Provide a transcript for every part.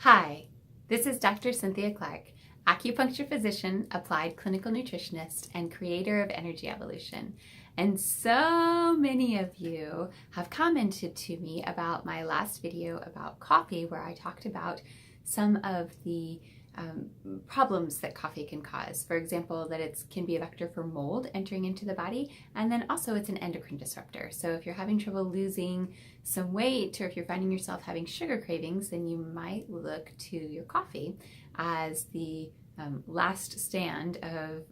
Hi, this is Dr. Cynthia Clark, acupuncture physician, applied clinical nutritionist, and creator of Energy Evolution. And so many of you have commented to me about my last video about coffee, where I talked about some of the problems that coffee can cause. For example, that it can be a vector for mold entering into the body, and then also it's an endocrine disruptor. So if you're having trouble losing some weight, or if you're finding yourself having sugar cravings, then you might look to your coffee as the last stand of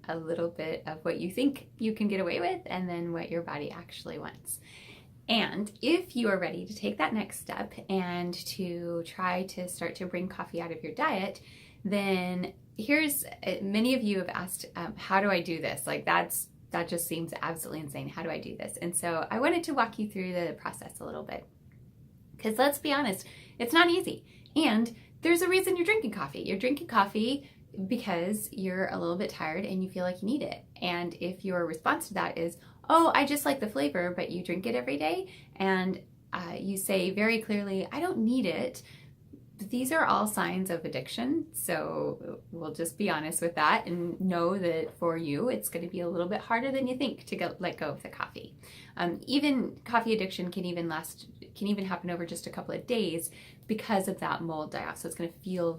a little bit of what you think you can get away with, and then what your body actually wants. And if you are ready to take that next step and to try to start to bring coffee out of your diet, then many of you have asked, how do I do this? Like that just seems absolutely insane. How do I do this? And so I wanted to walk you through the process a little bit, because let's be honest, it's not easy. And there's a reason you're drinking coffee. You're drinking coffee because you're a little bit tired and you feel like you need it. And if your response to that is, oh, I just like the flavor, but you drink it every day, and you say very clearly, I don't need it, these are all signs of addiction. So we'll just be honest with that and know that for you, it's going to be a little bit harder than you think to let go of the coffee. Even coffee addiction can even happen over just a couple of days because of that mold die-off. So it's going to feel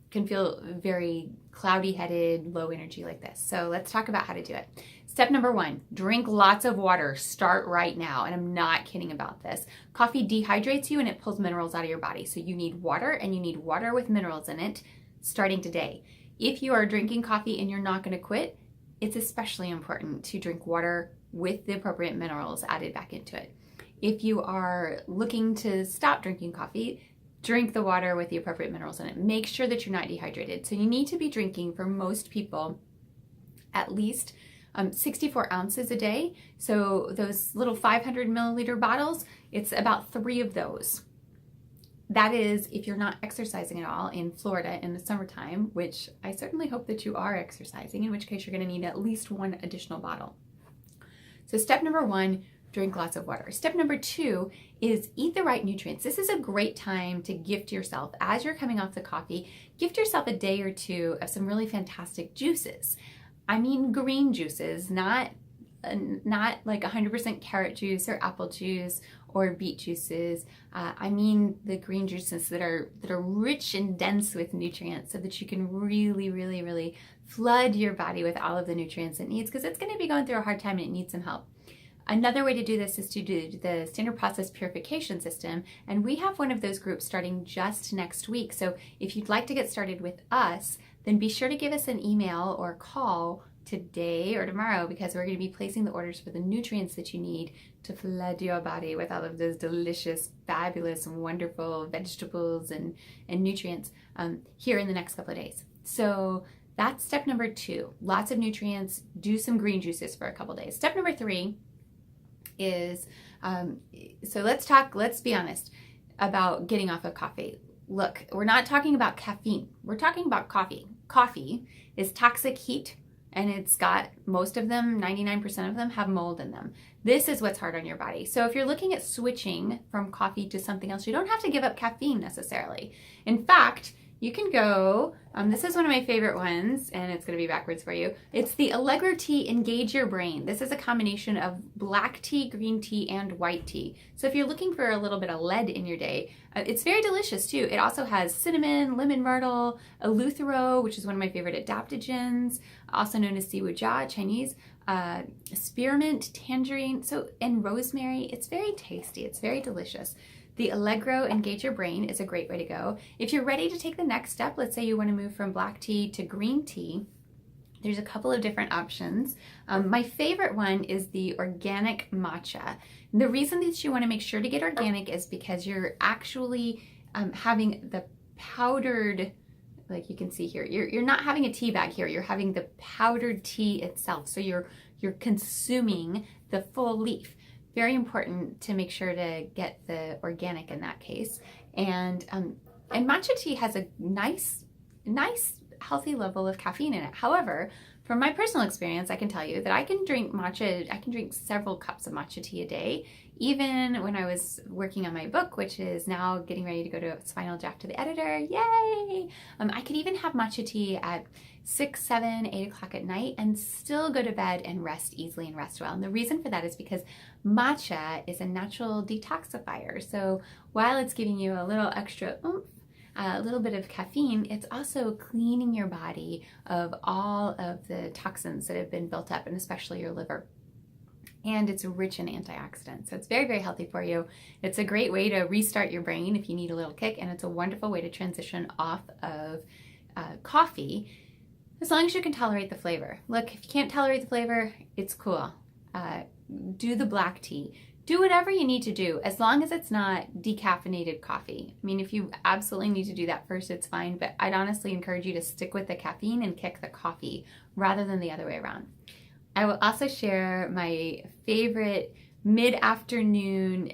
can feel very cloudy-headed, low energy like this. So let's talk about how to do it. Step number 1, drink lots of water. Start right now. And I'm not kidding about this. Coffee dehydrates you and it pulls minerals out of your body. So you need water, and you need water with minerals in it starting today. If you are drinking coffee and you're not going to quit, it's especially important to drink water with the appropriate minerals added back into it. If you are looking to stop drinking coffee, drink the water with the appropriate minerals in it. Make sure that you're not dehydrated. So you need to be drinking, for most people, at least 64 ounces a day. So those little 500 milliliter bottles, it's about 3 of those. That is if you're not exercising at all in Florida in the summertime, which I certainly hope that you are exercising, in which case you're going to need at least 1 additional bottle. So step number 1, drink lots of water. Step number 2 is eat the right nutrients. This is a great time to gift yourself. As you're coming off the coffee, gift yourself a day or 2 of some really fantastic juices. I mean green juices, not like 100% carrot juice or apple juice or beet juices. I mean the green juices that are rich and dense with nutrients, so that you can really, really, really flood your body with all of the nutrients it needs, because it's going to be going through a hard time and it needs some help. Another way to do this is to do the standard process purification system, and we have one of those groups starting just next week. So if you'd like to get started with us, then be sure to give us an email or call today or tomorrow, because we're going to be placing the orders for the nutrients that you need to flood your body with all of those delicious, fabulous, wonderful vegetables and nutrients here in the next couple of days. So that's step number 2. Lots of nutrients. Do some green juices for a couple of days. Step number 3 is, so let's be honest about getting off of coffee. Look, we're not talking about caffeine. We're talking about coffee. Coffee is toxic heat, and it's got, most of them, 99% of them, have mold in them. This is what's hard on your body. So if you're looking at switching from coffee to something else, you don't have to give up caffeine necessarily. In fact, you can go, this is one of my favorite ones, and it's going to be backwards for you. It's the Allegro Tea Engage Your Brain. This is a combination of black tea, green tea, and white tea. So if you're looking for a little bit of lead in your day, it's very delicious too. It also has cinnamon, lemon myrtle, eleuthero, which is one of my favorite adaptogens, also known as siwujia, Chinese, spearmint, tangerine, and rosemary. It's very tasty. It's very delicious. The Allegro Engage Your Brain is a great way to go. If you're ready to take the next step, let's say you want to move from black tea to green tea, there's a couple of different options. My favorite one is the organic matcha. And the reason that you want to make sure to get organic is because you're actually having the powdered, like you can see here, you're not having a tea bag here, you're having the powdered tea itself. So you're consuming the full leaf. Very important to make sure to get the organic in that case. And matcha tea has a nice healthy level of caffeine in it. However, from my personal experience, I can tell you that I can drink several cups of matcha tea a day. Even when I was working on my book, which is now getting ready to go to its final draft to the editor, yay! I could even have matcha tea at 6, 7, 8 o'clock at night and still go to bed and rest easily and rest well. And the reason for that is because matcha is a natural detoxifier. So while it's giving you a little extra oomph, a little bit of caffeine, it's also cleaning your body of all of the toxins that have been built up, and especially your liver. And it's rich in antioxidants. So it's very, very healthy for you. It's a great way to restart your brain if you need a little kick, and it's a wonderful way to transition off of coffee, as long as you can tolerate the flavor. Look, if you can't tolerate the flavor, it's cool. Do the black tea. Do whatever you need to do, as long as it's not decaffeinated coffee. I mean, if you absolutely need to do that first, it's fine, but I'd honestly encourage you to stick with the caffeine and kick the coffee rather than the other way around. I will also share my favorite mid-afternoon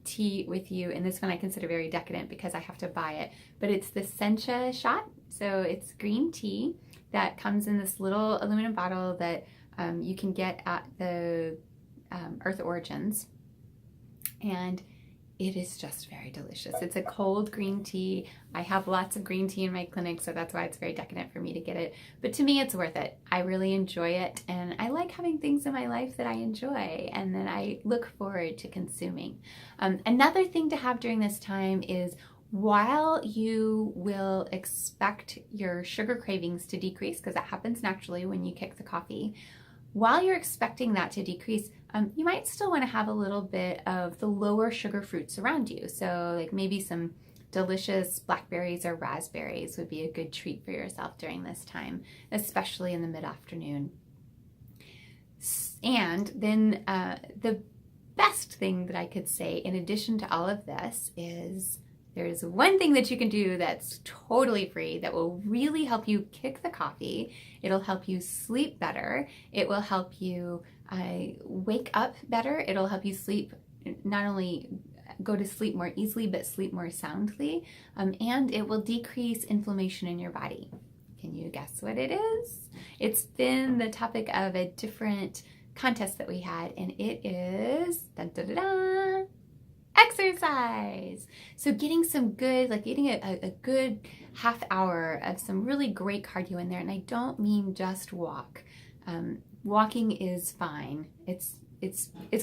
tea with you, and this one I consider very decadent because I have to buy it, but it's the sencha shot. So it's green tea that comes in this little aluminum bottle that you can get at the Earth Origins. And it is just very delicious. It's a cold green tea. I have lots of green tea in my clinic, so that's why it's very decadent for me to get it. But to me, it's worth it. I really enjoy it, and I like having things in my life that I enjoy and that I look forward to consuming. Another thing to have during this time is, while you will expect your sugar cravings to decrease, because that happens naturally when you kick the coffee, while you're expecting that to decrease, you might still want to have a little bit of the lower sugar fruits around you. So like maybe some delicious blackberries or raspberries would be a good treat for yourself during this time, especially in the mid-afternoon. And then the best thing that I could say in addition to all of this is, there's one thing that you can do that's totally free that will really help you kick the coffee. It'll help you sleep better. It will help you wake up better. It'll help you sleep, not only go to sleep more easily, but sleep more soundly. And it will decrease inflammation in your body. Can you guess what it is? It's been the topic of a different contest that we had, and it is dun, dun, dun, dun, exercise. So getting some good, like getting a good half hour of some really great cardio in there. And I don't mean just walk. Walking is fine. It's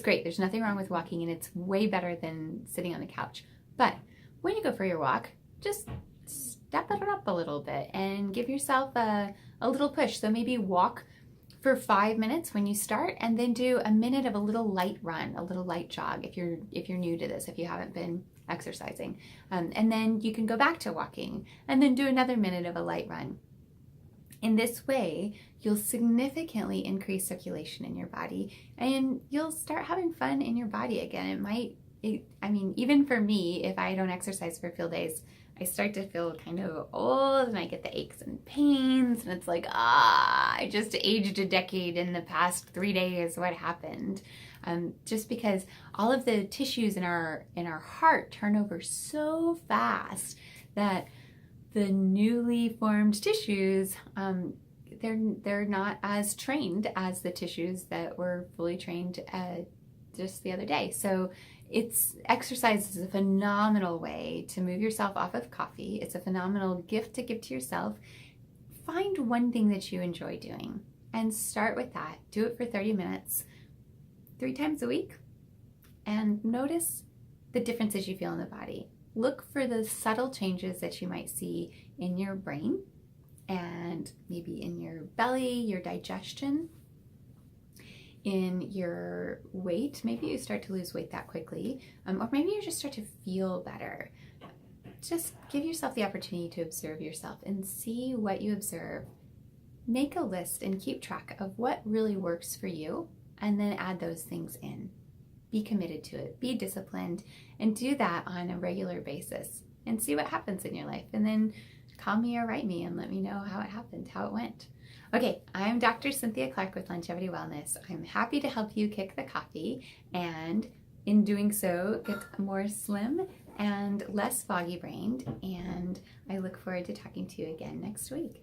great. There's nothing wrong with walking, and it's way better than sitting on the couch. But when you go for your walk, just step it up a little bit and give yourself a little push. So maybe walk for 5 minutes when you start, and then do a minute of a little light run, a little light jog if you're new to this, if you haven't been exercising. And then you can go back to walking and then do another minute of a light run. In this way, you'll significantly increase circulation in your body, and you'll start having fun in your body again. I mean, even for me, if I don't exercise for a few days, I start to feel kind of old, and I get the aches and pains, and it's like, I just aged a decade in the past 3 days. What happened? Just because all of the tissues in our heart turn over so fast that the newly formed tissues, they're not as trained as the tissues that were fully trained just the other day. So exercise is a phenomenal way to move yourself off of coffee. It's a phenomenal gift to give to yourself. Find one thing that you enjoy doing and start with that. Do it for 30 minutes, 3 times a week, and notice the differences you feel in the body. Look for the subtle changes that you might see in your brain and maybe in your belly, your digestion, in your weight. Maybe you start to lose weight that quickly, or maybe you just start to feel better. Just give yourself the opportunity to observe yourself and see what you observe. Make a list and keep track of what really works for you, and then add those things in. Be committed to it, be disciplined, and do that on a regular basis and see what happens in your life. And then call me or write me and let me know how it happened, how it went. Okay, I'm Dr. Cynthia Clark with Longevity Wellness. I'm happy to help you kick the coffee, and in doing so, get more slim and less foggy brained. And I look forward to talking to you again next week.